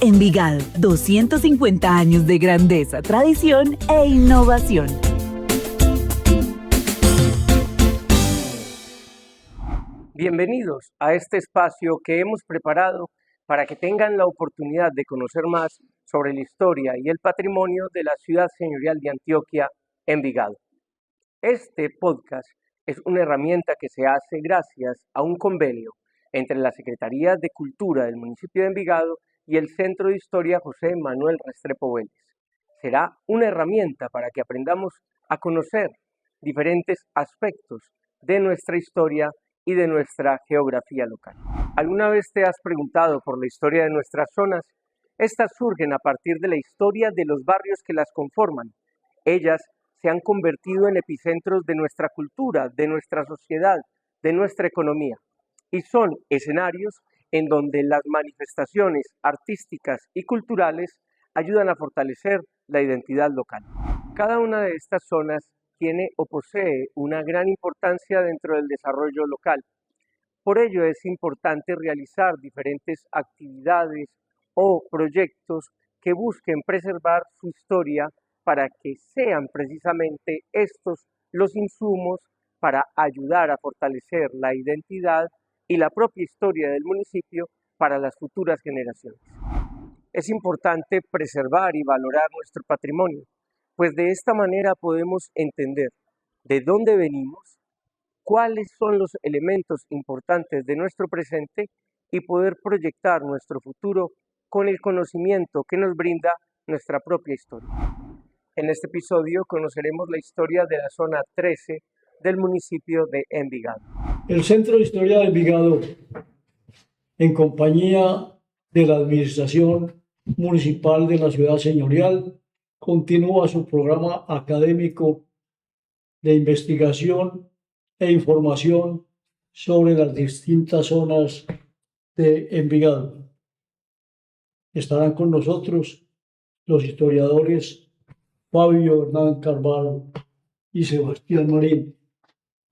Envigado, 250 años de grandeza, tradición e innovación. Bienvenidos a este espacio que hemos preparado para que tengan la oportunidad de conocer más sobre la historia y el patrimonio de la ciudad señorial de Antioquia, Envigado. Este podcast es una herramienta que se hace gracias a un convenio entre la Secretaría de Cultura del municipio de Envigado y el Centro de Historia José Manuel Restrepo Vélez. Será una herramienta para que aprendamos a conocer diferentes aspectos de nuestra historia y de nuestra geografía local. ¿Alguna vez te has preguntado por la historia de nuestras zonas? Estas surgen a partir de la historia de los barrios que las conforman. Ellas se han convertido en epicentros de nuestra cultura, de nuestra sociedad, de nuestra economía, y son escenarios en donde las manifestaciones artísticas y culturales ayudan a fortalecer la identidad local. Cada una de estas zonas tiene o posee una gran importancia dentro del desarrollo local. Por ello es importante realizar diferentes actividades o proyectos que busquen preservar su historia para que sean precisamente estos los insumos para ayudar a fortalecer la identidad y la propia historia del municipio para las futuras generaciones. Es importante preservar y valorar nuestro patrimonio, pues de esta manera podemos entender de dónde venimos, cuáles son los elementos importantes de nuestro presente y poder proyectar nuestro futuro con el conocimiento que nos brinda nuestra propia historia. En este episodio conoceremos la historia de la zona 13 del municipio de Envigado. El Centro de Historia de Envigado, en compañía de la Administración Municipal de la Ciudad Señorial, continúa su programa académico de investigación e información sobre las distintas zonas de Envigado. Estarán con nosotros los historiadores Fabio Hernán Carvalho y Sebastián Marín,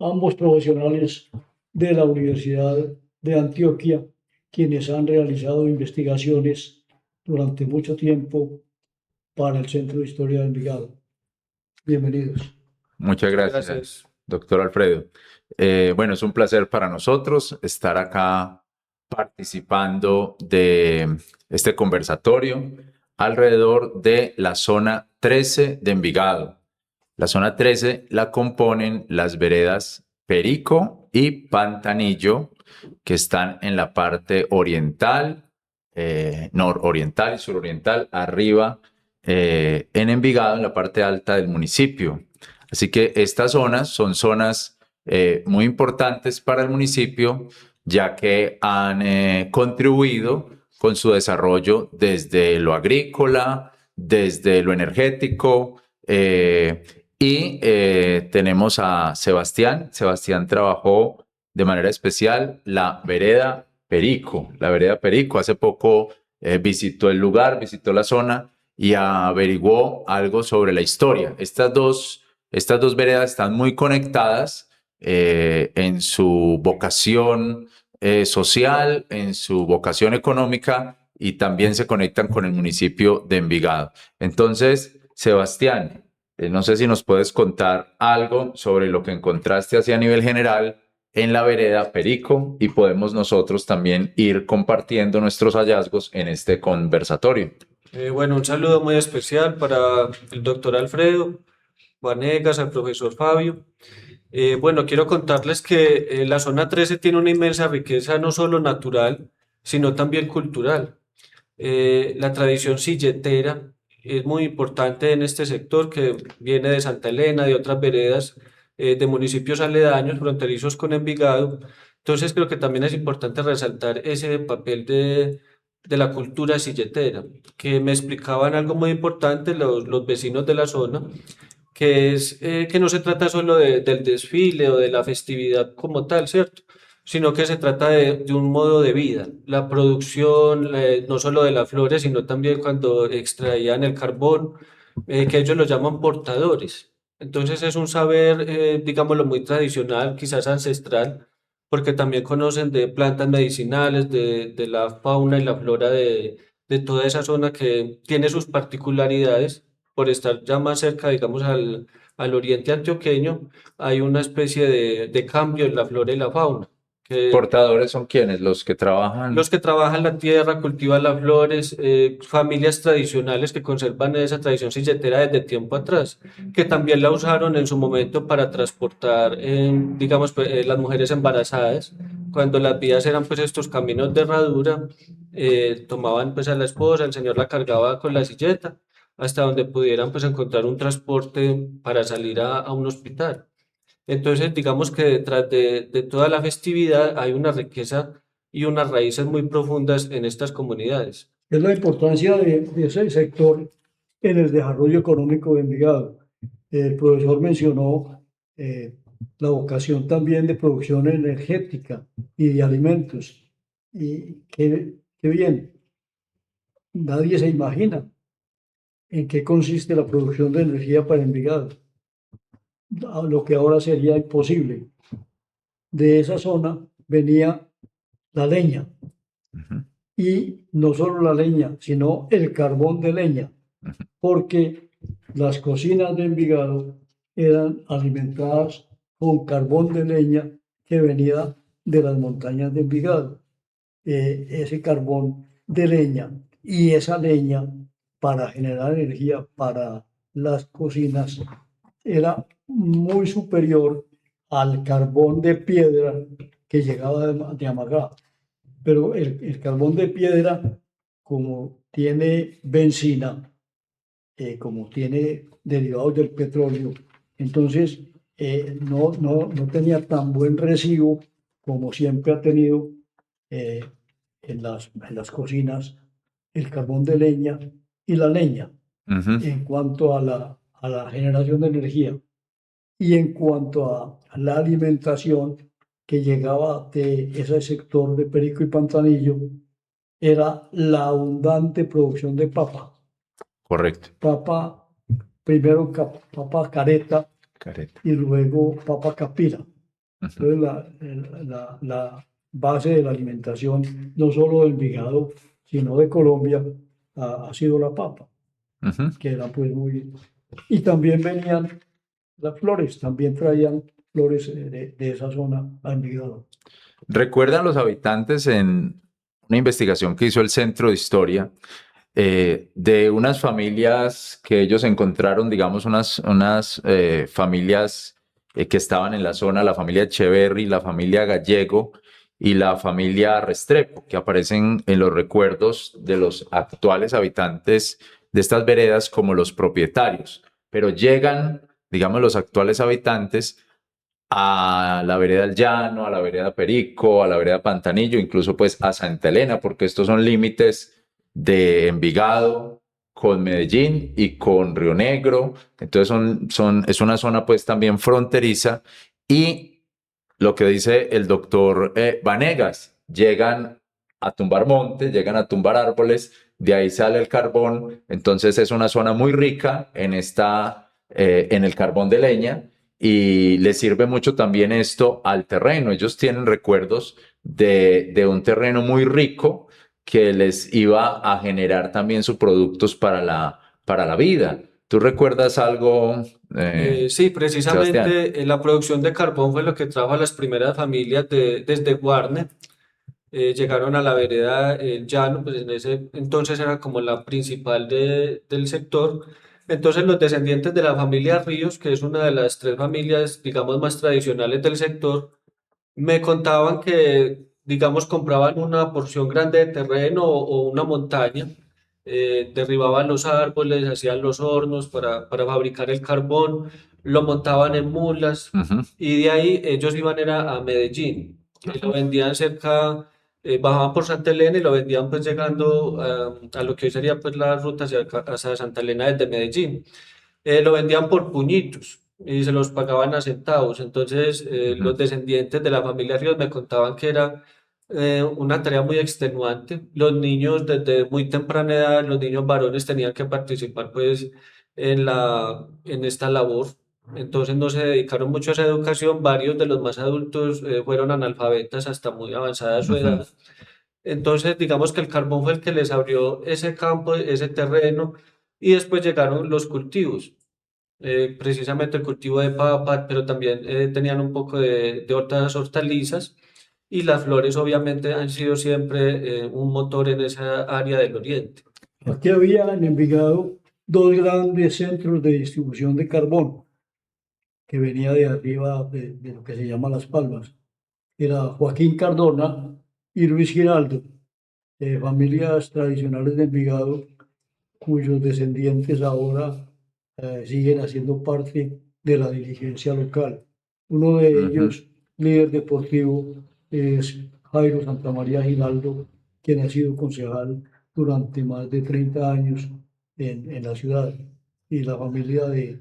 ambos profesionales de la Universidad de Antioquia, quienes han realizado investigaciones durante mucho tiempo para el Centro de Historia de Envigado. Bienvenidos. Muchas gracias, doctor Alfredo. Bueno, es un placer para nosotros estar acá participando de este conversatorio alrededor de la zona 13 de Envigado. La zona 13 la componen las veredas Perico y Pantanillo, que están en la parte oriental, nororiental y suroriental, arriba en Envigado, en la parte alta del municipio. Así que estas zonas son zonas muy importantes para el municipio, ya que han contribuido con su desarrollo desde lo agrícola, desde lo energético, tenemos a Sebastián. Sebastián trabajó de manera especial la vereda Perico. La vereda Perico hace poco visitó el lugar, visitó la zona y averiguó algo sobre la historia. Estas dos veredas están muy conectadas en su vocación social, en su vocación económica, y también se conectan con el municipio de Envigado. Entonces, Sebastián, no sé si nos puedes contar algo sobre lo que encontraste así a nivel general en la vereda Perico, y podemos nosotros también ir compartiendo nuestros hallazgos en este conversatorio. Bueno, un saludo muy especial para el doctor Alfredo Vanegas, al profesor Fabio. Bueno, quiero contarles que la zona 13 tiene una inmensa riqueza no solo natural, sino también cultural. La tradición silletera es muy importante en este sector, que viene de Santa Elena, de otras veredas, de municipios aledaños, fronterizos con Envigado. Entonces creo que también es importante resaltar ese papel de la cultura silletera, que me explicaban algo muy importante los vecinos de la zona, que es que no se trata solo del desfile o de la festividad como tal, ¿cierto? Sino que se trata de un modo de vida. La producción, no solo de las flores, sino también cuando extraían el carbón, que ellos lo llaman portadores. Entonces es un saber, digámoslo, muy tradicional, quizás ancestral, porque también conocen de plantas medicinales, de la fauna y la flora de toda esa zona que tiene sus particularidades por estar ya más cerca, digamos, al oriente antioqueño. Hay una especie de cambio en la flora y la fauna. ¿Portadores son quienes? Los que trabajan. Los que trabajan la tierra, cultivan las flores, familias tradicionales que conservan esa tradición silletera desde tiempo atrás, que también la usaron en su momento para transportar, digamos, pues, las mujeres embarazadas. Cuando las vías eran pues estos caminos de herradura, tomaban pues a la esposa, el señor la cargaba con la silleta, hasta donde pudieran pues encontrar un transporte para salir a un hospital. Entonces, digamos que detrás de toda la festividad hay una riqueza y unas raíces muy profundas en estas comunidades. Es la importancia de ese sector en el desarrollo económico de Envigado. El profesor mencionó la vocación también de producción energética y de alimentos. Y qué bien, nadie se imagina en qué consiste la producción de energía para Envigado, lo que ahora sería imposible. De esa zona venía la leña, y no solo la leña, sino el carbón de leña, porque las cocinas de Envigado eran alimentadas con carbón de leña que venía de las montañas de Envigado. Ese carbón de leña y esa leña para generar energía para las cocinas era muy superior al carbón de piedra que llegaba de Amagá. Pero el carbón de piedra, como tiene benzina, como tiene derivados del petróleo, entonces no tenía tan buen recibo como siempre ha tenido en las cocinas el carbón de leña y la leña, en cuanto a la generación de energía y en cuanto a la alimentación que llegaba de ese sector de Perico y Pantanillo, era la abundante producción de papa. Correcto. Papa, primero papa careta y luego papa capira. Entonces la base de la alimentación, no solo de Envigado, sino de Colombia, ha sido la papa, que era pues muy... Y también venían las flores, también traían flores de esa zona a Envigado. ¿Recuerdan los habitantes en una investigación que hizo el Centro de Historia de unas familias que ellos encontraron, digamos, unas familias que estaban en la zona, la familia Echeverry, la familia Gallego y la familia Restrepo, que aparecen en los recuerdos de los actuales habitantes de estas veredas como los propietarios, pero llegan, digamos, los actuales habitantes a la vereda El Llano, a la vereda Perico, a la vereda Pantanillo, incluso pues a Santa Elena, porque estos son límites de Envigado con Medellín y con Río Negro. Entonces es una zona pues también fronteriza, y lo que dice el doctor Vanegas, llegan a tumbar montes, llegan a tumbar árboles, de ahí sale el carbón. Entonces es una zona muy rica en el carbón de leña, y les sirve mucho también esto al terreno. Ellos tienen recuerdos de un terreno muy rico que les iba a generar también sus productos para la vida. ¿Tú recuerdas algo? Sí, precisamente Sebastián. la producción de carbón fue lo que trajo a las primeras familias desde Guarne. Llegaron a la vereda El Llano, pues en ese entonces era como la principal del sector. Entonces los descendientes de la familia Ríos, que es una de las tres familias, digamos, más tradicionales del sector, me contaban que, digamos, compraban una porción grande de terreno o una montaña, derribaban los árboles, hacían los hornos para fabricar el carbón, lo montaban en mulas y de ahí ellos iban era a Medellín, y lo vendían cerca, bajaban por Santa Elena y lo vendían pues llegando a lo que hoy sería pues la ruta hacia Santa Elena desde Medellín. Lo vendían por puñitos y se los pagaban a centavos. Entonces, los descendientes de la familia Ríos me contaban que era una tarea muy extenuante. Los niños, desde muy temprana edad, los niños varones tenían que participar pues en esta labor. Entonces, no se dedicaron mucho a esa educación. Varios de los más adultos fueron analfabetas hasta muy avanzada su edad. Entonces, digamos que el carbón fue el que les abrió ese campo, ese terreno, y después llegaron los cultivos, precisamente el cultivo de papa, pero también tenían un poco de otras hortalizas, y las flores obviamente han sido siempre un motor en esa área del oriente. Aquí había en Envigado dos grandes centros de distribución de carbón que venía de arriba de lo que se llama Las Palmas. Era Joaquín Cardona y Luis Giraldo, familias tradicionales de Envigado, cuyos descendientes ahora siguen haciendo parte de la dirigencia local. Uno de ellos, líder deportivo, es Jairo Santamaría Giraldo, quien ha sido concejal durante más de 30 años en la ciudad. Y la familia de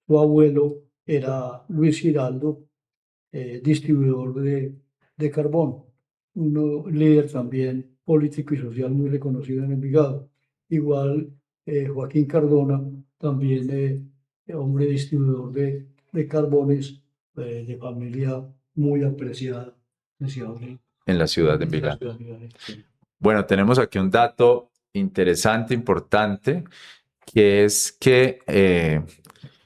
su abuelo era Luis Giraldo, distribuidor de carbón, un líder también político y social muy reconocido en Envigado. Igual Joaquín Cardona, también hombre distribuidor de carbones, de familia muy apreciada En la ciudad de en la Envigado. ciudad de Envigado. Sí. Bueno, tenemos aquí un dato interesante, importante, que es que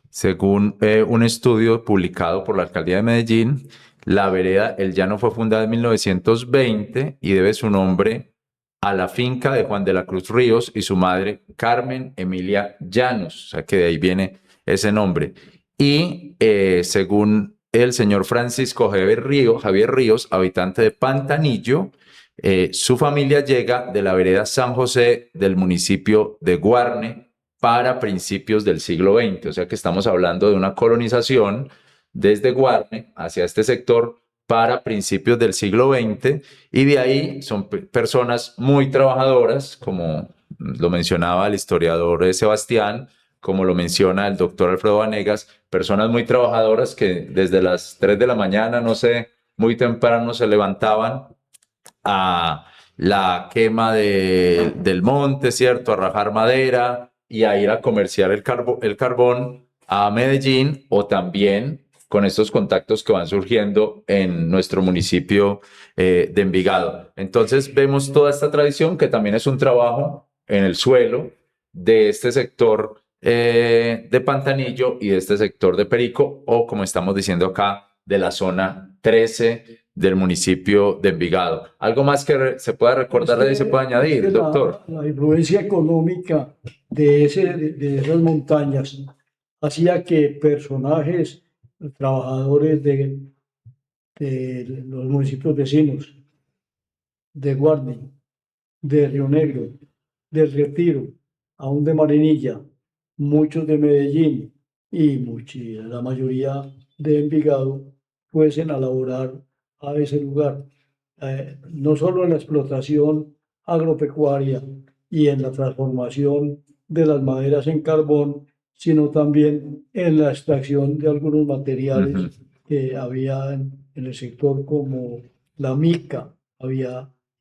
según un estudio publicado por la Alcaldía de Medellín, la vereda El Llano fue fundada en 1920 y debe su nombre a la finca de Juan de la Cruz Ríos y su madre Carmen Emilia Llanos, o sea que de ahí viene ese nombre. Y según el señor Francisco Javier Ríos, habitante de Pantanillo, su familia llega de la vereda San José del municipio de Guarne para principios del siglo XX, o sea que estamos hablando de una colonización desde Guarne hacia este sector para principios del siglo XX, y de ahí son personas muy trabajadoras, como lo mencionaba el historiador Sebastián, como lo menciona el doctor Alfredo Vanegas, personas muy trabajadoras que desde las 3 de la mañana, no sé, muy temprano se levantaban a la quema del monte, ¿cierto? A rajar madera y a ir a comerciar el carbón a Medellín, o también con estos contactos que van surgiendo en nuestro municipio de Envigado. Entonces vemos toda esta tradición que también es un trabajo en el suelo de este sector de Pantanillo y de este sector de Perico, o como estamos diciendo acá, de la zona 13 del municipio de Envigado. ¿Algo más que se pueda recordar y se pueda añadir, doctor? La influencia económica de esas montañas hacía que personajes, trabajadores de los municipios vecinos, de Guarne, de Río Negro, del Retiro, aún de Marinilla, muchos de Medellín y la mayoría de Envigado, fuesen a laborar a ese lugar, no solo en la explotación agropecuaria y en la transformación de las maderas en carbón, sino también en la extracción de algunos materiales que había en el sector, como la mica,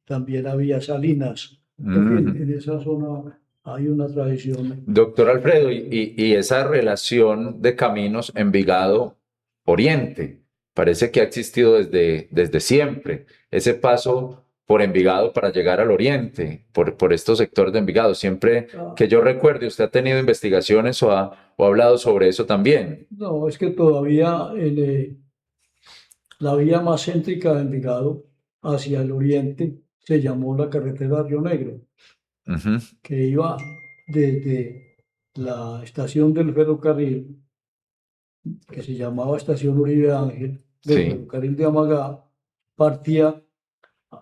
también había salinas. En fin, en esa zona hay una tradición. Doctor Alfredo, y esa relación de caminos Envigado-Oriente, parece que ha existido desde siempre. Ese paso por Envigado para llegar al Oriente, por estos sectores de Envigado. Siempre que yo recuerde, ¿usted ha tenido investigaciones o ha hablado sobre eso también? No, es que todavía la vía más céntrica de Envigado hacia el oriente se llamó la carretera Río Negro, que iba desde la estación del ferrocarril, que se llamaba Estación Uribe Ángel, del ferrocarril de Amagá, partía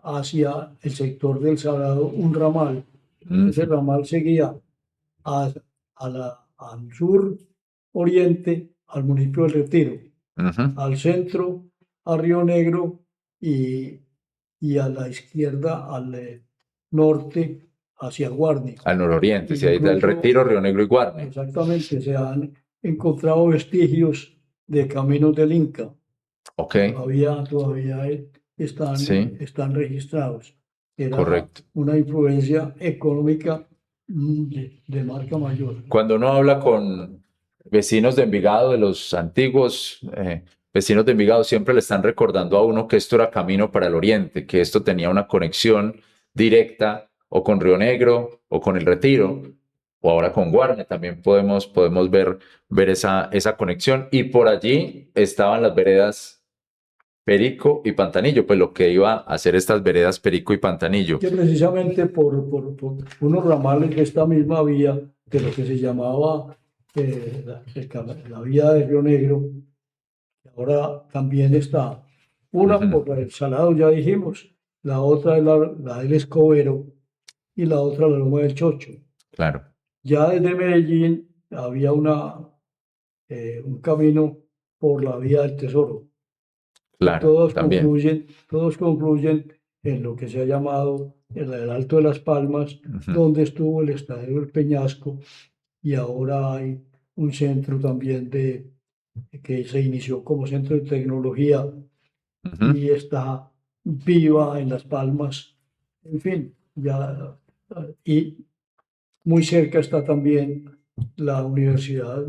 hacia el sector del Sagrado un ramal. Ese ramal seguía al sur oriente al municipio del Retiro, al centro a Río Negro, y a la izquierda al norte hacia Guarne. Al nororiente, sí, ahí del Retiro, Río Negro y Guarne. Exactamente, se han encontrado vestigios de caminos del Inca. Todavía están registrados. Era correcto. Una influencia económica de marca mayor. Cuando uno habla con vecinos de Envigado, de los antiguos vecinos de Envigado, siempre le están recordando a uno que esto era camino para el oriente, que esto tenía una conexión directa o con Río Negro o con El Retiro o ahora con Guarne. También podemos ver esa conexión. Y por allí estaban las veredas Perico y Pantanillo, pues lo que iba a hacer estas veredas Perico y Pantanillo. Que precisamente por unos ramales de esta misma vía, de lo que se llamaba la vía de Río Negro, ahora también está una por el Salado, ya dijimos, la otra es la del Escobero y la otra la Loma del Chocho. Claro. Ya desde Medellín había un camino por la vía del Tesoro. Claro, Todos también. concluyen en lo que se ha llamado el Alto de las Palmas, donde estuvo el Estadio del Peñasco, y ahora hay un centro también que se inició como centro de tecnología y está viva en Las Palmas. En fin, y muy cerca está también la Universidad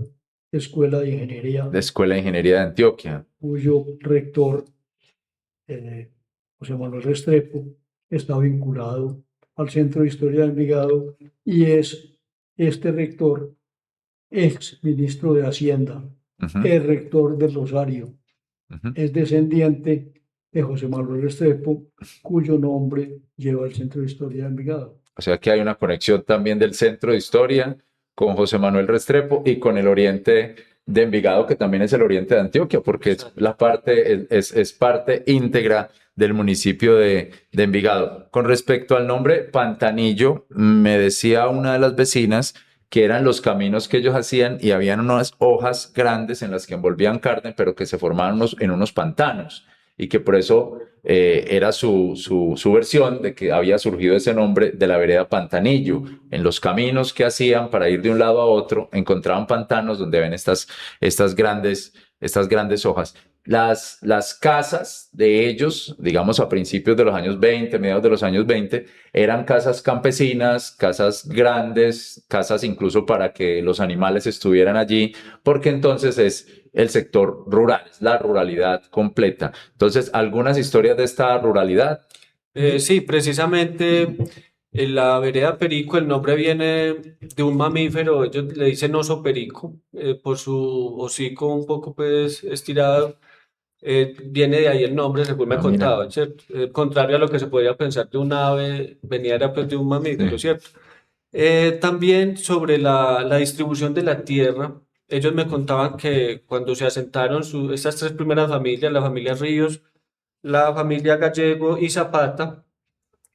Escuela de Ingeniería, La Escuela de Ingeniería de Antioquia. cuyo rector, José Manuel Restrepo, está vinculado al Centro de Historia de Envigado y es este rector, ex ministro de Hacienda, el rector del Rosario, es descendiente de José Manuel Restrepo, cuyo nombre lleva el Centro de Historia de Envigado. O sea que hay una conexión también del Centro de Historia con José Manuel Restrepo y con el oriente de Envigado, que también es el oriente de Antioquia, porque es parte íntegra del municipio de Envigado. Con respecto al nombre Pantanillo, me decía una de las vecinas que eran los caminos que ellos hacían y habían unas hojas grandes en las que envolvían carne, pero que se formaban en unos pantanos y que por eso era su versión de que había surgido ese nombre de la vereda Pantanillo. En los caminos que hacían para ir de un lado a otro, encontraban pantanos donde ven estas grandes hojas. Las casas de ellos, digamos a principios de los años 20, mediados de los años 20, eran casas campesinas, casas grandes, casas incluso para que los animales estuvieran allí, porque entonces es el sector rural, es la ruralidad completa. Entonces, algunas historias de esta ruralidad. Sí, precisamente en la vereda Perico el nombre viene de un mamífero, ellos le dicen oso perico, por su hocico un poco pues estirado, viene de ahí el nombre, según me contaban, ¿cierto? Contrario a lo que se podría pensar de un ave, venía era pues de un mamífero, ¿cierto? También sobre la distribución de la tierra, ellos me contaban que cuando se asentaron estas tres primeras familias, la familia Ríos, la familia Gallego y Zapata,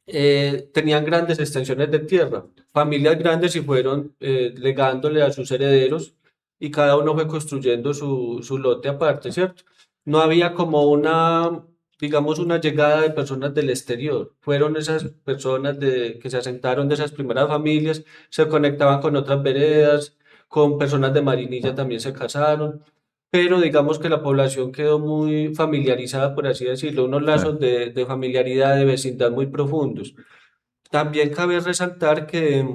tenían grandes extensiones de tierra, familias grandes y fueron legándole a sus herederos y cada uno fue construyendo su lote aparte, ¿cierto? No había como digamos, una llegada de personas del exterior. Fueron esas personas que se asentaron de esas primeras familias, se conectaban con otras veredas, con personas de Marinilla también se casaron, pero digamos que la población quedó muy familiarizada, por así decirlo, unos lazos de familiaridad, de vecindad muy profundos. También cabe resaltar que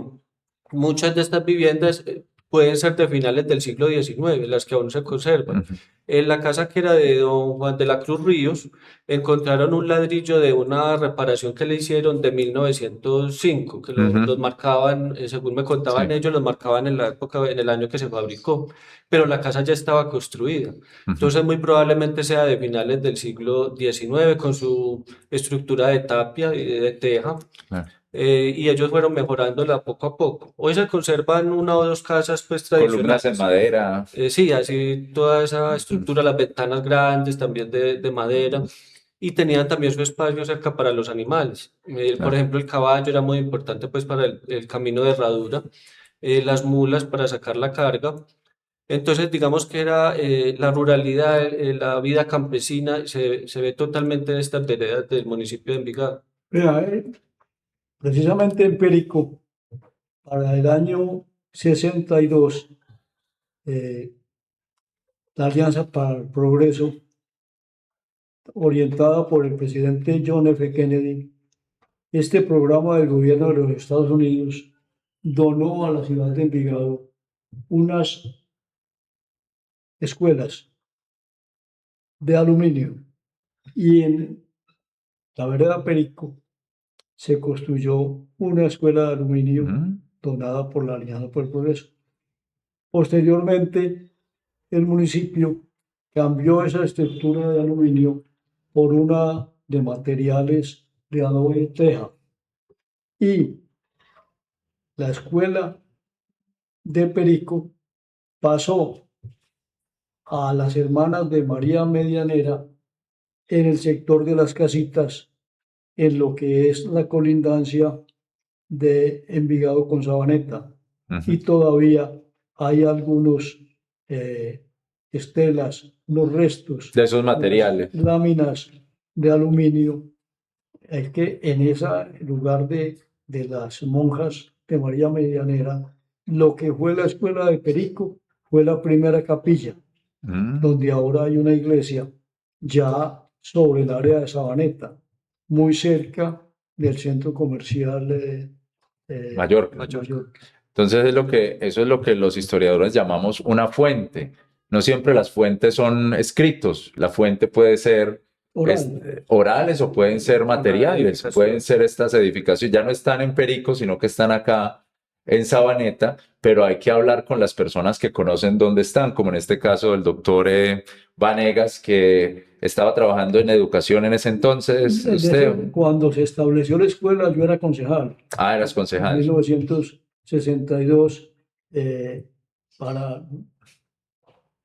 muchas de estas viviendas pueden ser de finales del siglo XIX, las que aún se conservan. En la casa que era de don Juan de la Cruz Ríos, encontraron un ladrillo de una reparación que le hicieron de 1905, que los marcaban, según me contaban ellos, los marcaban en la época, en el año que se fabricó, pero la casa ya estaba construida. Entonces, muy probablemente sea de finales del siglo XIX, con su estructura de tapia y de teja. Y ellos fueron mejorándola poco a poco. Hoy se conservan una o dos casas pues tradicionales. Columnas en madera. Sí, así toda esa estructura, las ventanas grandes también de madera, y tenían también su espacio cerca para los animales. Por ejemplo, el caballo era muy importante pues para el camino de herradura, las mulas para sacar la carga. Entonces, digamos que era la ruralidad, la vida campesina, se ve totalmente en estas veredas del municipio de Envigado. Precisamente en Perico, para el año 62, la Alianza para el Progreso, orientada por el presidente John F. Kennedy, este programa del gobierno de los Estados Unidos donó a la ciudad de Envigado unas escuelas de aluminio, y en la vereda Perico se construyó una escuela de aluminio Ujú. donada por la Alianza por el Progreso. Posteriormente, el municipio cambió esa estructura de aluminio por una de materiales de adobe y teja. Y la escuela de Perico pasó a las hermanas de María Medianera en el sector de las Casitas, en lo que es la colindancia de Envigado con Sabaneta. Ujú. Y todavía hay algunos estelas, los restos, De esos materiales. láminas de aluminio, que en ese lugar de las monjas de María Medianera, lo que fue la escuela de Perico fue la primera capilla, Mm. donde ahora hay una iglesia ya sobre el área de Sabaneta, muy cerca del centro comercial Mallorca. Mallorca. Entonces eso es lo que los historiadores llamamos una fuente. No siempre las fuentes son escritos. La fuente puede ser Oral. orales o pueden ser materiales, edificación. pueden ser estas edificaciones. Ya no están en Perico, sino que están acá en Sabaneta, pero hay que hablar con las personas que conocen dónde están, como en este caso el doctor Vanegas, que estaba trabajando en educación en ese entonces. Cuando se estableció la escuela, yo era concejal. Eras En concejal. 1962,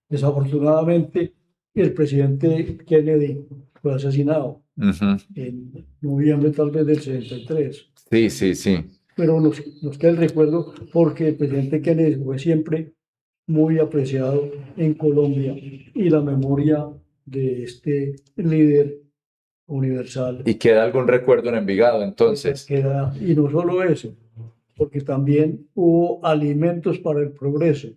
desafortunadamente, el presidente Kennedy fue asesinado Ujú. en noviembre tal vez del 63. Sí, sí, sí. Pero nos queda el recuerdo porque el presidente Kennedy fue siempre muy apreciado en Colombia y la memoria de este líder universal ¿Y queda algún recuerdo en Envigado entonces? queda. Y no solo eso, porque también hubo alimentos para el progreso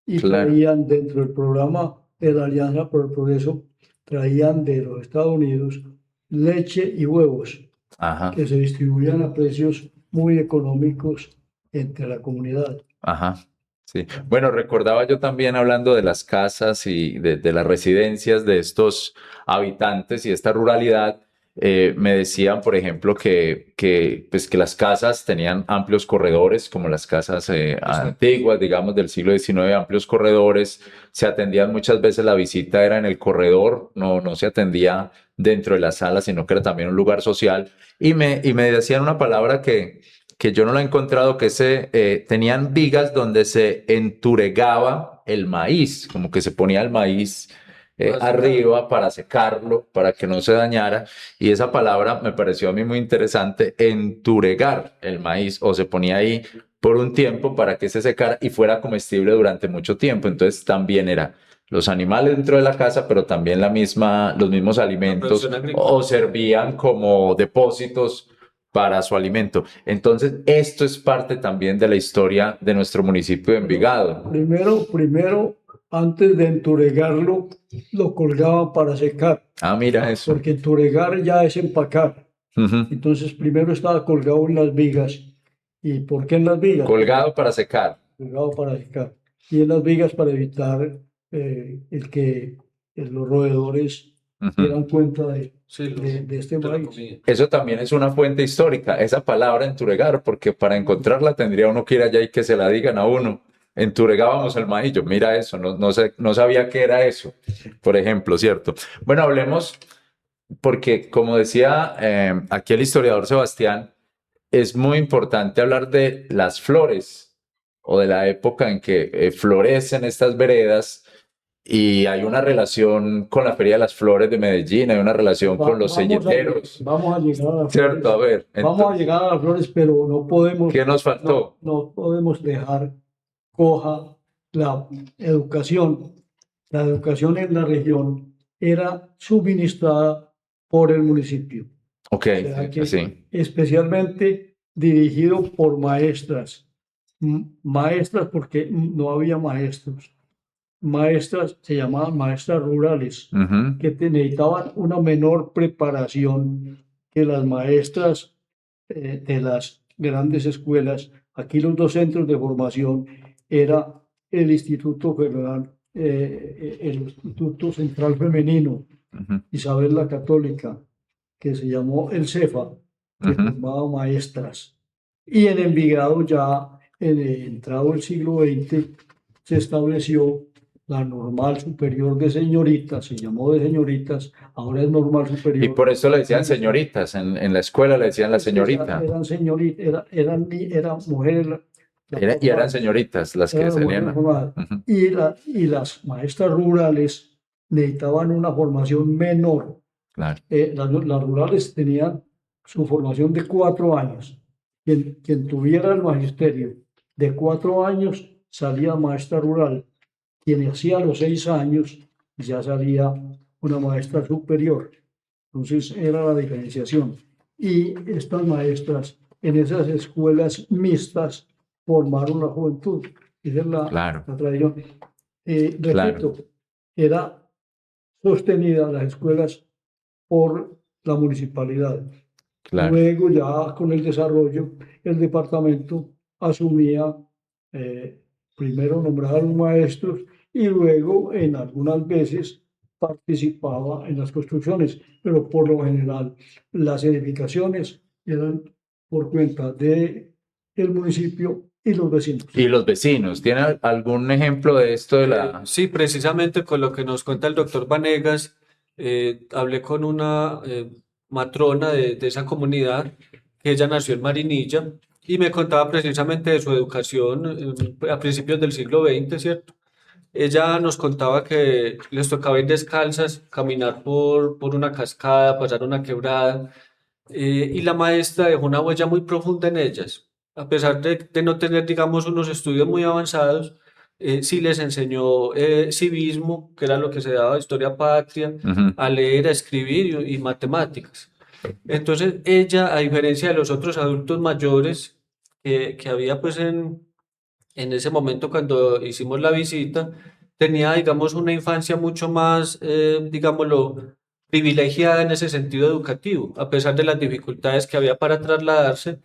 y Claro. traían dentro del programa de la Alianza por el Progreso, traían de los Estados Unidos leche y huevos Ajá, que se distribuían a precios muy económicos entre la comunidad. ajá. Sí. Bueno, recordaba yo también hablando de las casas y de las residencias de estos habitantes y esta ruralidad, me decían, por ejemplo, pues, que las casas tenían amplios corredores, como las casas antiguas, digamos, del siglo XIX, amplios corredores, se atendían muchas veces, la visita era en el corredor, no se atendía dentro de la sala, sino que era también un lugar social, y me decían una palabra que yo no lo he encontrado, que tenían vigas donde se enturegaba el maíz, como que se ponía el maíz arriba para secarlo, para que no se dañara, y esa palabra me pareció a mí muy interesante, enturegar el maíz, o se ponía ahí por un tiempo para que se secara y fuera comestible durante mucho tiempo. Entonces también era los animales dentro de la casa, pero también los mismos alimentos, producción agrícola. o servían como depósitos para su alimento. Entonces, esto es parte también de la historia de nuestro municipio de Envigado. Primero, antes de enturegarlo, lo colgaban para secar, Mira eso. porque enturegar ya es empacar. Ujú. Entonces, primero estaba colgado en las vigas. ¿Y por qué en las vigas? Colgado para secar. Colgado para secar. Y en las vigas para evitar que los roedores Ujú. dieran cuenta Sí, de este de la maíz. comida. Eso también es una fuente histórica, esa palabra enturegar, porque para encontrarla tendría uno que ir allá y que se la digan a uno. Enturegábamos el maíz. Yo, mira eso, no sabía qué era eso, por ejemplo, ¿cierto? Bueno, hablemos, porque como decía aquí el historiador Sebastián, es muy importante hablar de las flores o de la época en que florecen estas veredas, y hay una relación con la Feria de las Flores de Medellín, hay una relación con los selleteros. Vamos a llegar a las Cierto, a flores. ver, Vamos a llegar a las flores, pero no podemos, ¿qué nos faltó? no podemos dejar coja la educación. La educación en la región era suministrada por el municipio. Ok, O sea que sí. especialmente dirigido por maestras. Maestras porque no había maestros. Maestras se llamaban maestras rurales, Ujú. que necesitaban una menor preparación que las maestras de las grandes escuelas. Aquí los dos centros de formación era el Instituto Federal, el Instituto Central Femenino, Ujú. Isabel la Católica, que se llamó el CEFA, que Ujú. formaba maestras. Y en Envigado ya entrado el siglo XX se estableció la normal superior de señoritas, se llamó de señoritas, ahora es normal Y superior. por eso le decían señoritas, en la escuela le decían la Es que señorita. eran señoritas, eran mujeres, Y eran formadas, señoritas las que eran las mujeres salían. formadas. Ujú. Y las maestras rurales necesitaban una formación menor. Claro, Las rurales tenían su formación de 4 años. Quien tuviera el magisterio de 4 años salía maestra rural. Quien hacía los 6 años ya salía una maestra superior. Entonces era la diferenciación. Y estas maestras en esas escuelas mixtas formaron la juventud. Esa es claro, la tradición. claro, Repito, era sostenida las escuelas por la municipalidad. claro. Luego, ya con el desarrollo, el departamento asumía, primero nombraron maestros y luego, en algunas veces, participaba en las construcciones, pero por lo general las edificaciones eran por cuenta del municipio y los vecinos. ¿Y los vecinos? ¿Tiene algún ejemplo de esto de la... Sí, precisamente con lo que nos cuenta el doctor Vanegas, hablé con una matrona de esa comunidad, que ella nació en Marinilla, y me contaba precisamente de su educación a principios del siglo XX, ¿cierto? Ella nos contaba que les tocaba ir descalzas, caminar por una cascada, pasar una quebrada, y la maestra dejó una huella muy profunda en ellas. A pesar de no tener, digamos, unos estudios muy avanzados, sí les enseñó civismo, que era lo que se daba, historia patria, Ujú. a leer, a escribir y matemáticas. Entonces, ella, a diferencia de los otros adultos mayores que había pues en ese momento cuando hicimos la visita, tenía, digamos, una infancia mucho más, digámoslo, privilegiada en ese sentido educativo. A pesar de las dificultades que había para trasladarse,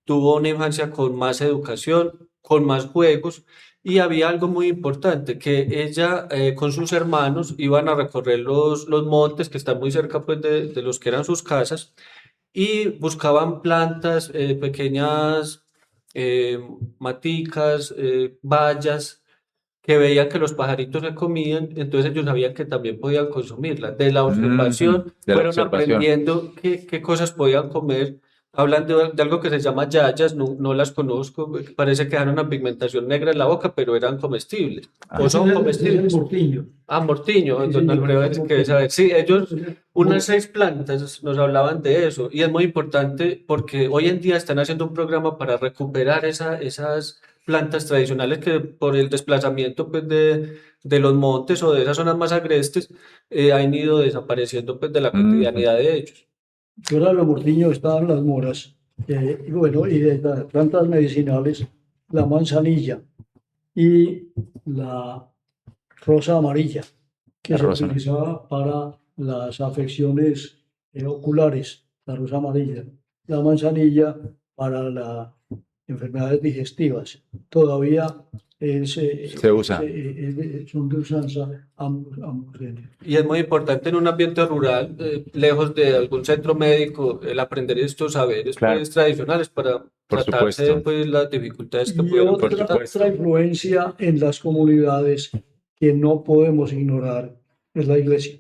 tuvo una infancia con más educación, con más juegos, y había algo muy importante, que ella con sus hermanos iban a recorrer los montes que están muy cerca pues, de los que eran sus casas, y buscaban plantas, pequeñas eh, maticas, bayas, que veían que los pajaritos se comían, entonces ellos sabían que también podían consumirlas. De la Ujú. observación De la fueron observación. aprendiendo qué cosas podían comer. Hablan de algo que se llama yayas, no las conozco, parece que eran una pigmentación negra en la boca, pero eran comestibles, Ah, o son Ese es el comestibles. mortiño. Ah, Mortiño, Sí, don señor, Alfredo, ese es es que mortiño. saber. Sí, ellos, unas Mor- 6 plantas nos hablaban de eso, y es muy importante porque hoy en día están haciendo un programa para recuperar esas plantas tradicionales que por el desplazamiento pues, de los montes o de esas zonas más agrestes han ido desapareciendo pues, de la ujú. cotidianidad de ellos. Fuera de los mortiños estaban las moras. Y bueno, y de las plantas medicinales, la manzanilla y la rosa amarilla, que La se rosa, ¿no? utilizaba para las afecciones oculares, la rosa amarilla, la manzanilla para las enfermedades digestivas. Todavía Se usa. son de usanza ambos géneros. Y es muy importante en un ambiente rural, lejos de algún centro médico, el aprender estos saberes Claro, pues, tradicionales para por tratarse de supuesto, pues, las dificultades que Y pudieran por otra presentar. supuesto. influencia en las comunidades que no podemos ignorar es la iglesia.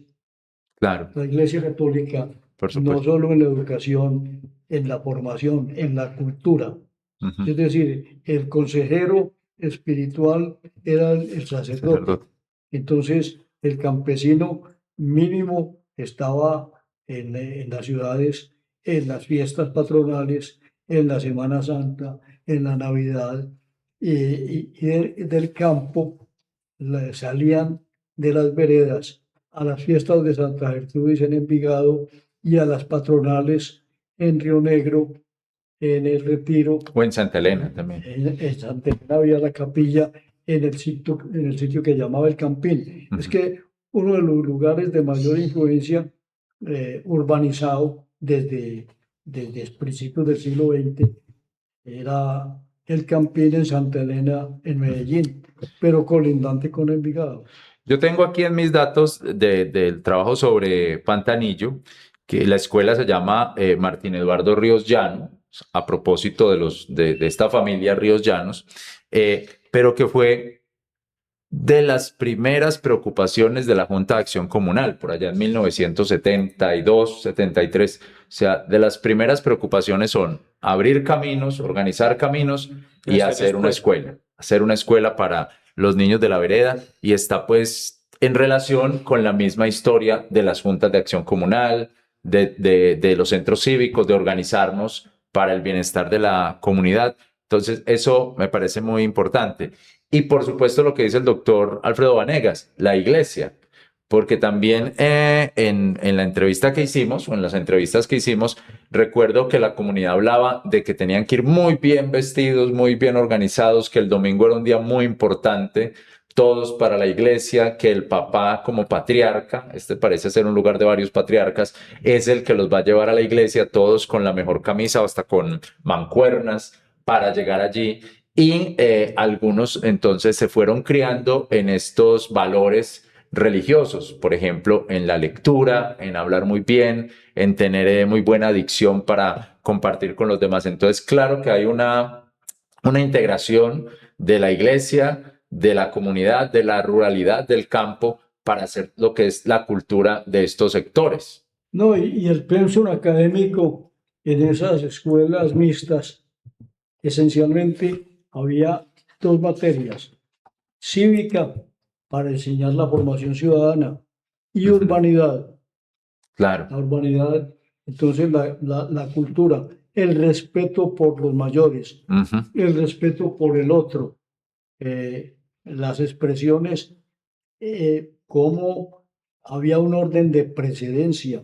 Claro, La Iglesia Católica, por no supuesto. solo en la educación, en la formación, en la cultura. Ujú. Es decir, el consejero espiritual era el sacerdote. Sacerdote. Entonces, el campesino mínimo estaba en las ciudades, en las fiestas patronales, en la Semana Santa, en la Navidad, y del campo salían de las veredas a las fiestas de Santa Gertrudis en Envigado y a las patronales en Río Negro, en el Retiro. O en Santa Elena también. En Santa Elena había la capilla en el sitio que llamaba el Campín. Es Ujú. que uno de los lugares de mayor influencia urbanizado desde principios del siglo XX era el Campín en Santa Elena, en Medellín, pero colindante con Envigado. Yo tengo aquí en mis datos del trabajo sobre Pantanillo que la escuela se llama Martín Eduardo Ríos Llano, a propósito de esta familia Ríos Llanos, pero que fue de las primeras preocupaciones de la Junta de Acción Comunal, por allá en 1972, 73. O sea, de las primeras preocupaciones son abrir caminos, organizar caminos y hacer una escuela para los niños de la vereda, y está pues en relación con la misma historia de las juntas de acción comunal, de los centros cívicos, de organizarnos para el bienestar de la comunidad. Entonces, eso me parece muy importante. Y por supuesto lo que dice el doctor Alfredo Vanegas, la iglesia, porque también en la entrevista que hicimos, o en las entrevistas que hicimos, recuerdo que la comunidad hablaba de que tenían que ir muy bien vestidos, muy bien organizados, que el domingo era un día muy importante, todos para la iglesia, que el papá como patriarca, este parece ser un lugar de varios patriarcas, es el que los va a llevar a la iglesia, todos con la mejor camisa o hasta con mancuernas para llegar allí. Y algunos entonces se fueron criando en estos valores religiosos, por ejemplo, en la lectura, en hablar muy bien, en tener muy buena dicción para compartir con los demás. Entonces, claro que hay una integración de la iglesia, de la comunidad, de la ruralidad, del campo, para hacer lo que es la cultura de estos sectores. No, y el pensum académico en esas escuelas mixtas, esencialmente había dos materias: cívica, para enseñar la formación ciudadana, y urbanidad. Claro. La urbanidad, entonces la cultura, el respeto por los mayores, el respeto por el otro, las expresiones, cómo había un orden de precedencia.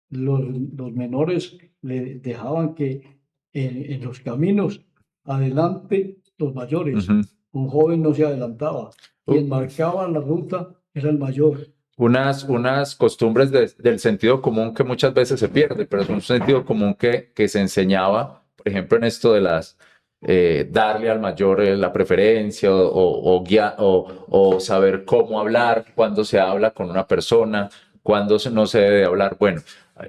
Los menores le dejaban que en los caminos adelante los mayores. Un joven no se adelantaba. Quien marcaba la ruta era el mayor. Unas costumbres del sentido común que muchas veces se pierde, pero es un sentido común que se enseñaba, por ejemplo, en esto de las darle al mayor la preferencia o saber cómo hablar, cuándo se habla con una persona, cuándo no se debe hablar. Bueno,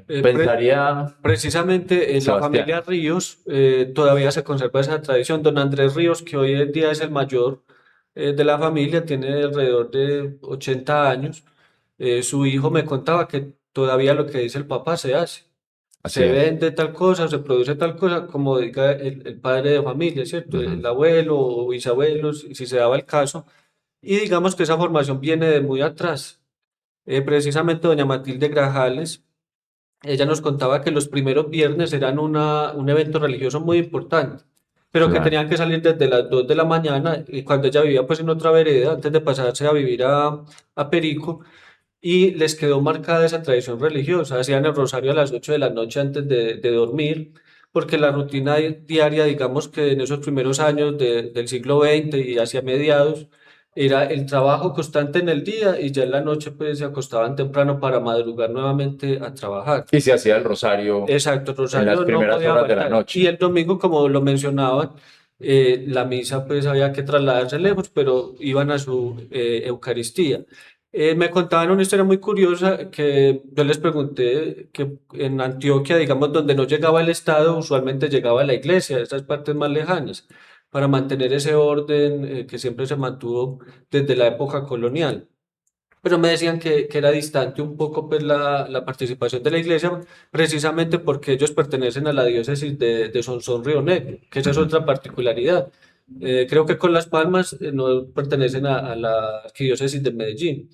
pensaría... Precisamente en la familia Ríos todavía se conserva esa tradición. Don Andrés Ríos, que hoy en día es el mayor de la familia, tiene alrededor de 80 años. Su hijo me contaba que todavía lo que dice el papá se hace. Se vende tal cosa, se produce tal cosa, como diga el padre de familia, ¿cierto? El abuelo o bisabuelos, si se daba el caso. Y digamos que esa formación viene de muy atrás. Precisamente doña Matilde Grajales, ella nos contaba que los primeros viernes eran un evento religioso muy importante, pero que tenían que salir desde las 2 de la mañana, y cuando ella vivía pues en otra vereda, antes de pasarse a vivir a Perico, y les quedó marcada esa tradición religiosa. Hacían el rosario a las 8 de la noche antes de dormir, porque la rutina diaria, digamos que en esos primeros años del siglo XX y hacia mediados, era el trabajo constante en el día, y ya en la noche pues se acostaban temprano para madrugar nuevamente a trabajar. Y se hacía el rosario. Exacto, el rosario en las primeras horas de la noche. Y el domingo, como lo mencionaban, la misa pues había que trasladarse lejos, pero iban a su Eucaristía. Me contaban una historia muy curiosa, que yo les pregunté que en Antioquia, digamos, donde no llegaba el Estado, usualmente llegaba la iglesia, esas partes más lejanas, para mantener ese orden que siempre se mantuvo desde la época colonial. Pero me decían que era distante un poco pues, la participación de la iglesia, precisamente porque ellos pertenecen a la diócesis de Sonsón Río Negro, que esa es otra particularidad. Creo que con Las Palmas no pertenecen a la arquidiócesis de Medellín.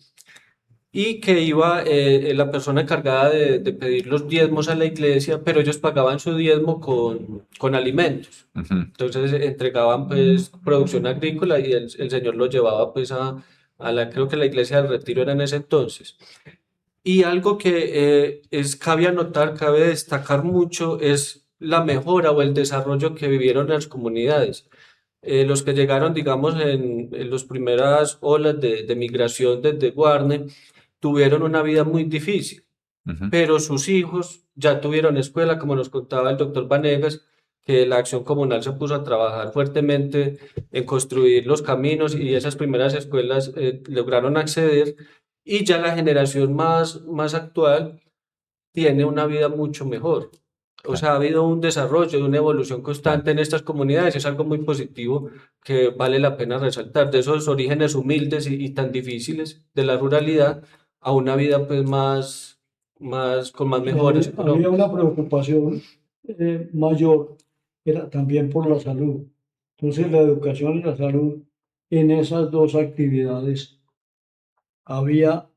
Y que iba la persona encargada de pedir los diezmos a la iglesia, pero ellos pagaban su diezmo con alimentos. Entonces entregaban pues producción agrícola, y el señor lo llevaba pues creo que la iglesia del Retiro era en ese entonces. Y algo que cabe anotar, cabe destacar mucho, es la mejora o el desarrollo que vivieron las comunidades. Los que llegaron, digamos, en las primeras olas de migración desde Guarne, tuvieron una vida muy difícil, pero sus hijos ya tuvieron escuela, como nos contaba el doctor Vanegas, que la acción comunal se puso a trabajar fuertemente en construir los caminos, y esas primeras escuelas lograron acceder, y ya la generación más actual tiene una vida mucho mejor. O sea, ha habido un desarrollo, una evolución constante en estas comunidades, es algo muy positivo que vale la pena resaltar, de esos orígenes humildes y tan difíciles de la ruralidad a una vida pues con más mejoras Había económicas. una preocupación mayor, era también por la salud. Entonces, la educación y la salud, en esas dos actividades había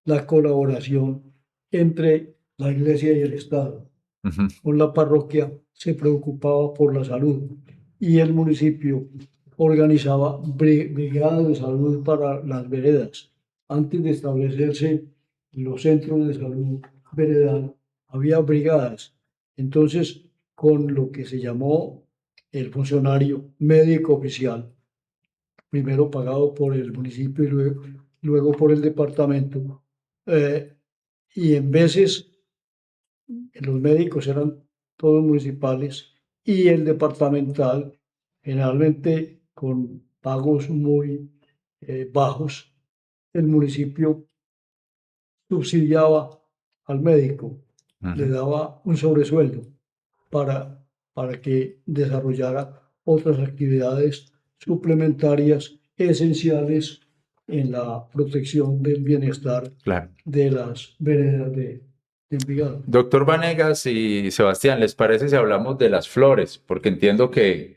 la colaboración entre la iglesia y el Estado. Ujú. Con la parroquia se preocupaba por la salud y el municipio organizaba brigadas de salud para las veredas. Antes de establecerse los centros de salud veredal, había brigadas. Entonces, con lo que se llamó el funcionario médico oficial, primero pagado por el municipio y luego por el departamento, y en veces los médicos eran todos municipales y el departamental, generalmente con pagos muy bajos, el municipio subsidiaba al médico, le Ujú. daba un sobresueldo para que desarrollara otras actividades suplementarias esenciales en la protección del bienestar Claro. de las veredas de Envigado. Doctor Vanegas y Sebastián, ¿les parece si hablamos de las flores? Porque entiendo que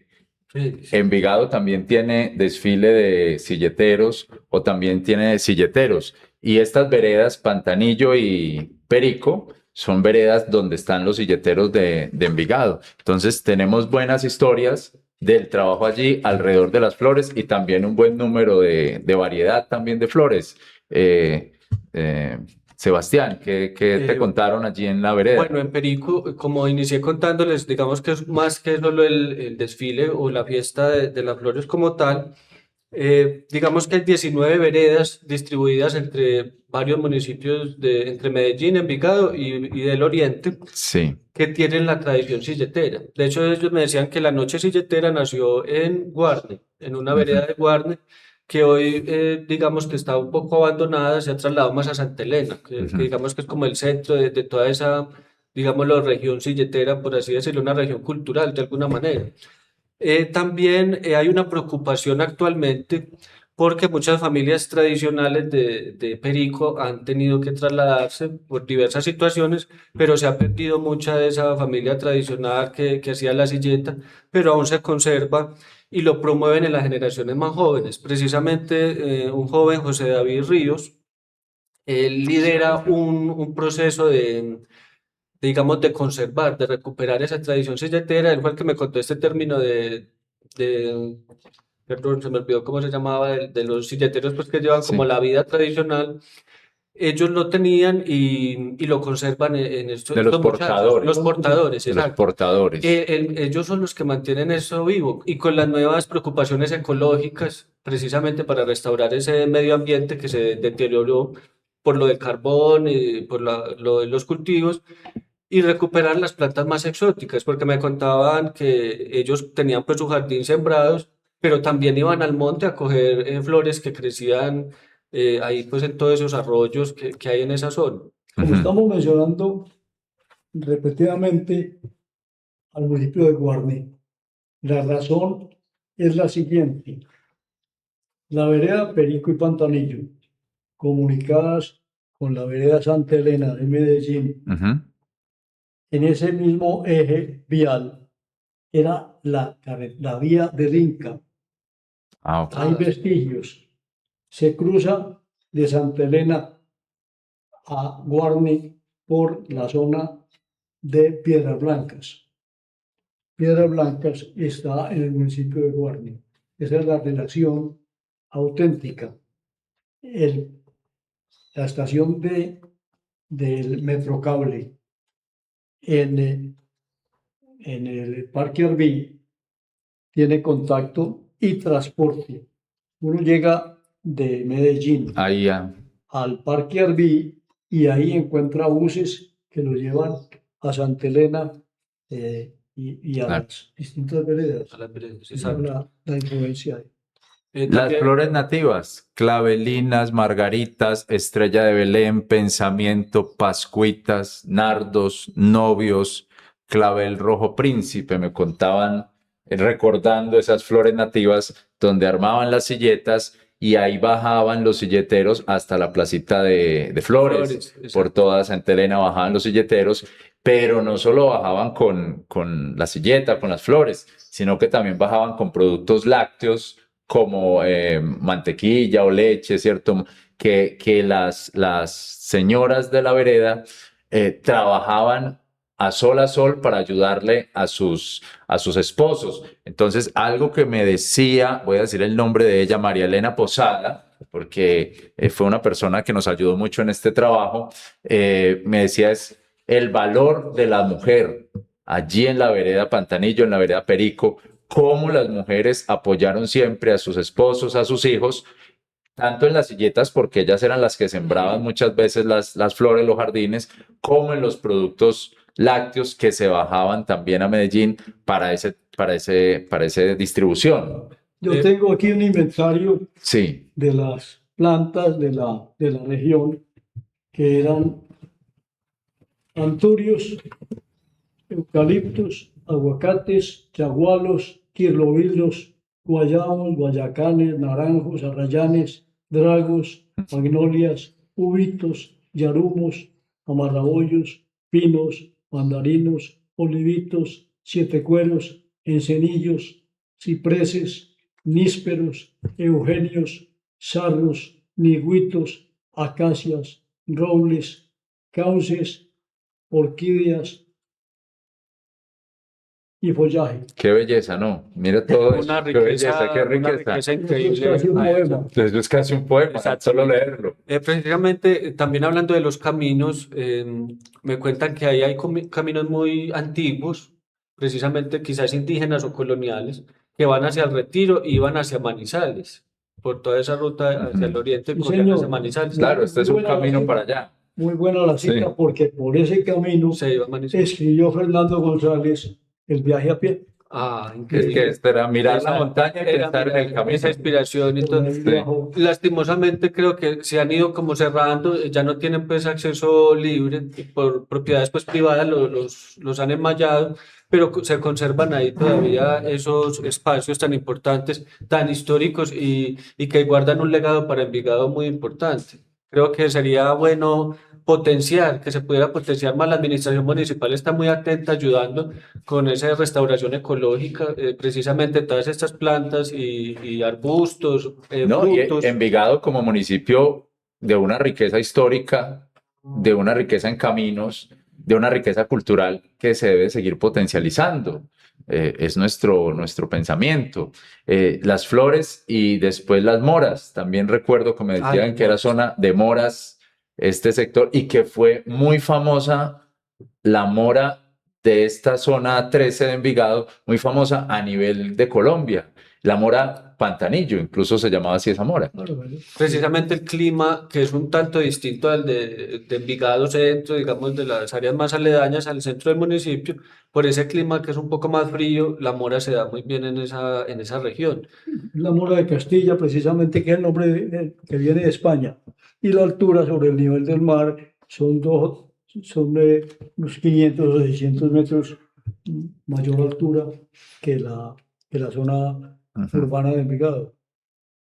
Sí, sí. Envigado también tiene desfile de silleteros o también tiene silleteros. Y estas veredas, Pantanillo y Perico, son veredas donde están los silleteros de Envigado. Entonces tenemos buenas historias del trabajo allí alrededor de las flores y también un buen número de variedad también de flores. Eh, eh, Sebastián, ¿qué te Eh, contaron allí en la vereda? Bueno, en Perico, como inicié contándoles, digamos que es más que solo el desfile o la fiesta de las flores como tal. Digamos que hay 19 veredas distribuidas entre varios municipios entre Medellín, Envigado y del Oriente, Sí. que tienen la tradición silletera. De hecho, ellos me decían que la noche silletera nació en Guarne, en una vereda de Guarne, que hoy digamos que está un poco abandonada, se ha trasladado más a Santa Elena, que digamos que es como el centro de toda esa, digamos, la región silletera, por así decirlo, una región cultural de alguna manera. También hay una preocupación actualmente porque muchas familias tradicionales de Perico han tenido que trasladarse por diversas situaciones, pero se ha perdido mucha de esa familia tradicional que hacía la silleta, pero aún se conserva y lo promueven en las generaciones más jóvenes. Precisamente un joven, José David Ríos, él lidera un proceso digamos, de conservar, de recuperar esa tradición silletera. Él fue el que me contó este término perdón, se me olvidó cómo se llamaba, de los silleteros pues, que llevan como Sí. la vida tradicional. Ellos lo tenían y lo conservan en De los estos muchachos, los portadores. portadores, De los exacto. portadores. Ellos son los que mantienen eso vivo y con las nuevas preocupaciones ecológicas, precisamente para restaurar ese medio ambiente que se deterioró por lo del carbón y por lo de los cultivos y recuperar las plantas más exóticas, porque me contaban que ellos tenían pues su jardín sembrados, pero también iban al monte a coger flores que crecían ahí pues en todos esos arroyos que hay en esa zona. Como Ujú. estamos mencionando repetidamente al municipio de Guarne, la razón es la siguiente. La vereda Perico y Pantanillo, comunicadas con la vereda Santa Elena de Medellín, Ujú. en ese mismo eje vial, era la vía del Inca. Ah, ok. Hay vestigios. Se cruza de Santa Elena a Guarne por la zona de Piedras Blancas. Piedras Blancas está en el municipio de Guarne. Esa es la relación auténtica. La estación del Metrocable en el Parque Arví tiene contacto y transporte. Uno llega de Medellín Ahí ya. al Parque Arví y ahí encuentra buses que lo llevan a Santa Elena y a Claro. las distintas veredas. A las veredas, Esa es exacto. la influencia. Las También, flores nativas, clavelinas, margaritas, estrella de Belén, pensamiento, pascuitas, nardos, novios, clavel rojo príncipe, me contaban, recordando esas flores nativas donde armaban las silletas y ahí bajaban los silleteros hasta la placita de Flores. Por exacto. toda Santa Elena bajaban los silleteros, pero no solo bajaban con la silleta, con las flores, sino que también bajaban con productos lácteos como mantequilla o leche, ¿cierto? Que las señoras de la vereda trabajaban a sol para ayudarle a sus esposos. Entonces, algo que me decía, voy a decir el nombre de ella, María Elena Posada, porque fue una persona que nos ayudó mucho en este trabajo, me decía es el valor de la mujer allí en la vereda Pantanillo, en la vereda Perico, cómo las mujeres apoyaron siempre a sus esposos, a sus hijos, tanto en las silletas, porque ellas eran las que sembraban muchas veces las flores, los jardines, como en los productos lácteos que se bajaban también a Medellín para esa distribución. Yo Eh, tengo aquí un inventario Sí, de las plantas de la región que eran anturios, eucaliptos, aguacates, chagualos, quirlobildos, guayabos, guayacanes, naranjos, arrayanes, dragos, magnolias, ubitos, yarumos, amarrabollos, pinos, mandarinos, olivitos, siete cueros, encenillos, cipreses, nísperos, eugenios, sarros, nigüitos, acacias, robles, cauces, orquídeas y follaje. qué belleza, ¿no? Mira todo eso, una qué belleza, qué una riqueza. riqueza Esto es increíble. casi un poema. Eso es casi un poema, Exacto. solo leerlo. Precisamente, también hablando de los caminos, me cuentan que ahí hay caminos muy antiguos, precisamente quizás indígenas o coloniales, que van hacia el Retiro y van hacia Manizales, por toda esa ruta hacia el oriente, Sí, cogían hacia señor. Manizales. Claro, este es un Buena la camino cita. para allá. Muy buena la cita Sí. porque por ese camino Se iba a Manizales. escribió Fernando González el viaje a pie. Ah, Es increíble. que este era mirar la Esa- montaña y era pensar en el mirar camino. esa inspiración. Por Entonces, ahí Sí. viajó. lastimosamente creo que se han ido como cerrando, ya no tienen pues acceso libre, por propiedades pues privadas los han enmallado, pero se conservan ahí todavía esos espacios tan importantes, tan históricos y que guardan un legado para Envigado muy importante. Creo que sería bueno potenciar, que se pudiera potenciar más. La administración municipal está muy atenta ayudando con esa restauración ecológica, precisamente todas estas plantas y arbustos, No, y frutos. Envigado como municipio de una riqueza histórica, de una riqueza en caminos, de una riqueza cultural que se debe seguir potencializando. Es nuestro pensamiento. Las flores y después las moras. También recuerdo que me decían las que era moras. zona de moras este sector y que fue muy famosa la mora de esta zona 13 de Envigado, muy famosa a nivel de Colombia. La mora Pantanillo, incluso se llamaba así esa mora. Precisamente el clima, que es un tanto distinto al de Envigado centro, digamos, de las áreas más aledañas al centro del municipio, por ese clima que es un poco más frío, la mora se da muy bien en esa región. La mora de Castilla, precisamente, que es el nombre que viene de España. Y la altura sobre el nivel del mar son unos 500 o 600 metros mayor altura que la zona urbana de Envigado.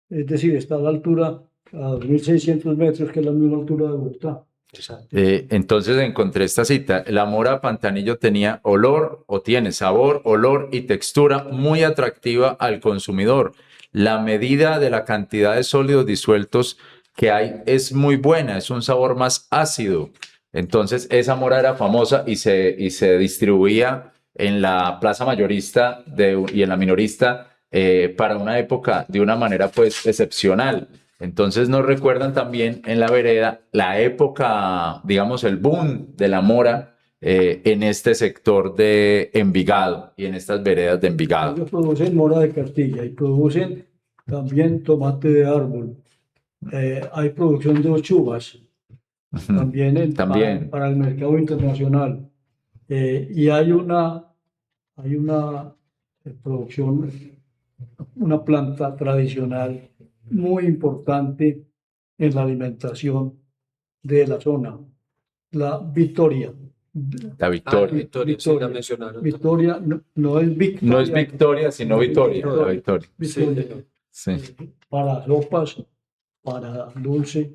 Es decir, está a la altura a 2.600 metros, que es la misma altura de Bogotá. Exacto. Entonces encontré esta cita. La mora Pantanillo tenía olor o tiene sabor, olor y textura muy atractiva al consumidor. La medida de la cantidad de sólidos disueltos que hay es muy buena, es un sabor más ácido. Entonces esa mora era famosa y se distribuía en la plaza mayorista y en la minorista para una época de una manera pues excepcional. Entonces nos recuerdan también en la vereda la época, digamos, el boom de la mora en este sector de Envigado y en estas veredas de Envigado. Ellos producen mora de Castilla y producen también tomate de árbol. Hay producción de ochuvas también, También. para el mercado internacional. Y hay una producción una planta tradicional muy importante en la alimentación de la zona, la Victoria. La Victoria. Victoria, sí, la mencionaron. Victoria no es Victoria. No es Victoria, sino Victoria. La Victoria. Victoria. Sí, Sí. Para sopas, para dulce,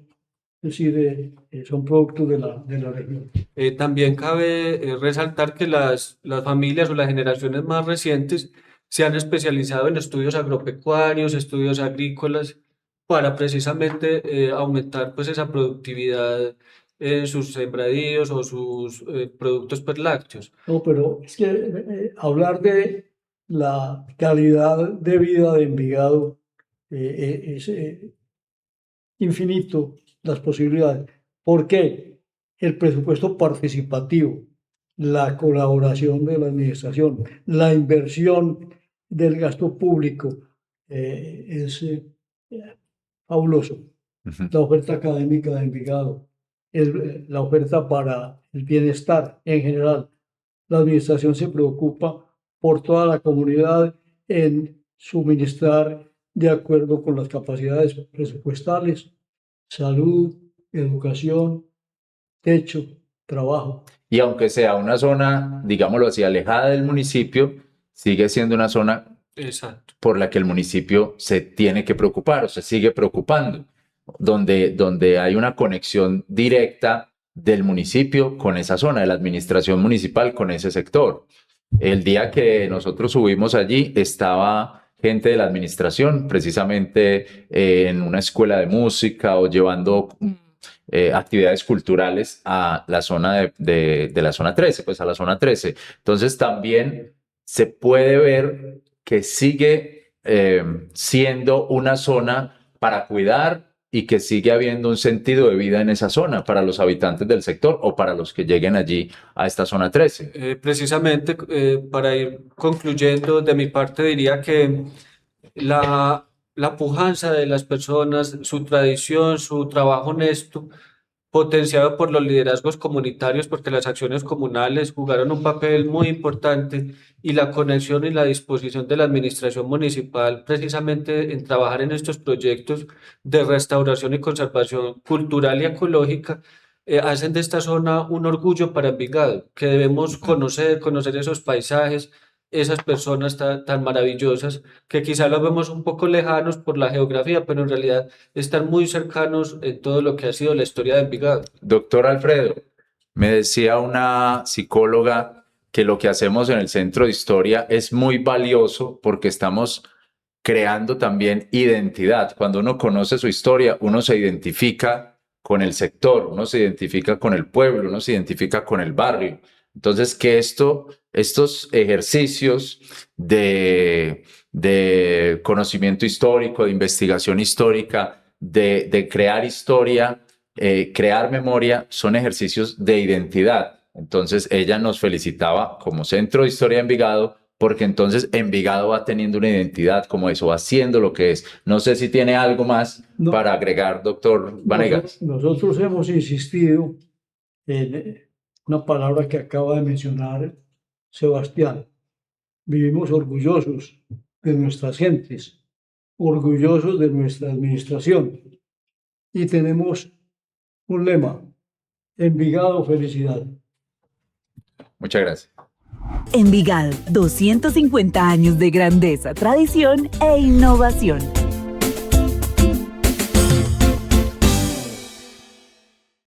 es decir, son productos de la región. También cabe resaltar que las familias o las generaciones más recientes se han especializado en estudios agropecuarios, estudios agrícolas, para precisamente aumentar pues, esa productividad en sus sembradíos o sus productos pues, lácteos. No, pero es que hablar de la calidad de vida de Envigado es infinito las posibilidades. ¿Por qué? El presupuesto participativo, la colaboración de la administración, la inversión del gasto público es fabuloso. Ujú. La oferta académica de Envigado, la oferta para el bienestar en general. La administración se preocupa por toda la comunidad en suministrar de acuerdo con las capacidades presupuestales, salud, educación, techo, trabajo. Y aunque sea una zona, digámoslo así, alejada del municipio, sigue siendo una zona Exacto. por la que el municipio se tiene que preocupar o se sigue preocupando, donde hay una conexión directa del municipio con esa zona, de la administración municipal con ese sector. El día que nosotros subimos allí estaba gente de la administración, precisamente en una escuela de música o llevando actividades culturales a la zona de la zona 13, pues a la zona 13. Entonces también se puede ver que sigue siendo una zona para cuidar y que sigue habiendo un sentido de vida en esa zona para los habitantes del sector o para los que lleguen allí a esta zona 13. Precisamente para ir concluyendo, de mi parte diría que la pujanza de las personas, su tradición, su trabajo honesto, potenciado por los liderazgos comunitarios, porque las acciones comunales jugaron un papel muy importante, y la conexión y la disposición de la administración municipal precisamente en trabajar en estos proyectos de restauración y conservación cultural y ecológica, hacen de esta zona un orgullo para Envigado, que debemos conocer esos paisajes, esas personas tan maravillosas, que quizá los vemos un poco lejanos por la geografía, pero en realidad están muy cercanos en todo lo que ha sido la historia de Envigado. Doctor Alfredo, me decía una psicóloga que lo que hacemos en el Centro de Historia es muy valioso porque estamos creando también identidad. Cuando uno conoce su historia, uno se identifica con el sector, uno se identifica con el pueblo, uno se identifica con el barrio. Entonces, que estos ejercicios de conocimiento histórico, de investigación histórica, de crear historia, crear memoria, son ejercicios de identidad. Entonces, ella nos felicitaba como Centro de Historia de Envigado, porque entonces Envigado va teniendo una identidad como eso, va siendo lo que es. No sé si tiene algo más para agregar, doctor Vanegas. Nosotros hemos insistido en una palabra que acaba de mencionar Sebastián. Vivimos orgullosos de nuestras gentes, orgullosos de nuestra administración, y tenemos un lema: Envigado, felicidad. Muchas gracias. Envigado, 250 años de grandeza, tradición e innovación.